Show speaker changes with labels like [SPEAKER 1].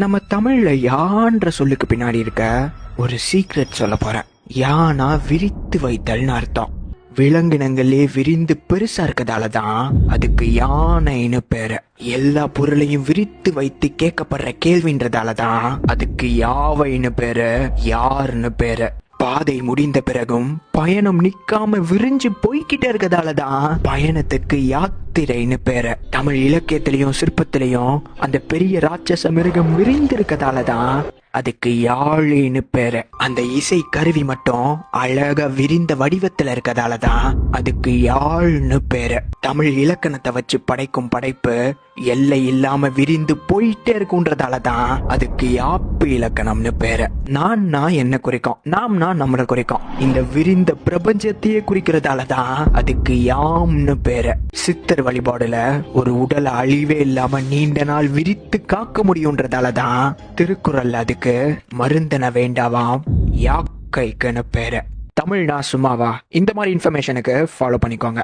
[SPEAKER 1] நம்ம தமிழ்ல யான்ற சொல்லுக்கு பின்னாடி இருக்க ஒரு சீக்ரெட் சொல்ல போறேன். யானா விரித்து வைத்தல்னு அர்த்தம். விலங்கினங்களே விரிந்து பெருசா இருக்கதாலதான் அதுக்கு யானைன்னு பேரு. எல்லா பொருளையும் விரித்து வைத்து கேட்கப்படுற கேள்வின்றதாலதான் அதுக்கு யாவைன்னு பேரு, யாருன்னு பேரு. பாதை முடிந்த பிறகும் பயணம் நிக்காம விரிஞ்சு போய்கிட்டே இருக்கதாலதான் பயணத்துக்கு யாத்திரைன்னு பேரு. தமிழ் இலக்கியத்திலையும் சிற்பத்திலையும் அந்த பெரிய ராட்சச மிருகம் விரிந்து இருக்கதாலதான் அதுக்கு யாழின்னு பேரு. அந்த இசை கருவி மட்டும் அழகா விரிந்த வடிவத்துல இருக்கதாலதான் அதுக்கு யாழ்னு பேரு. தமிழ் இலக்கணத்தை வச்சு படைக்கும் படைப்பு எல்லை இல்லாம விரிந்து போயிட்டே இருக்குன்றதாலதான் அதுக்கு யாப்பு இலக்கணம்னு பேரு. நான் என்ன குறிக்கும், நாம்னா நம்மளை குறிக்கும். இந்த விரிந்த பிரபஞ்சத்தையே குறிக்கிறதாலதான் அதுக்கு யாம்னு பேரு. சித்தர் வழிபாடுல ஒரு உடல் அழிவே இல்லாம நீண்ட நாள் விரித்து காக்க முடியும்ன்றதாலதான் திருக்குறள் அதுக்கு மருந்தன வேண்டாவாம் யாக்கைக்குன்னு பேரு. தமிழ்னா சும்மாவா? இந்த மாதிரி இன்ஃபர்மேஷனுக்கு ஃபாலோ பண்ணிக்கோங்க.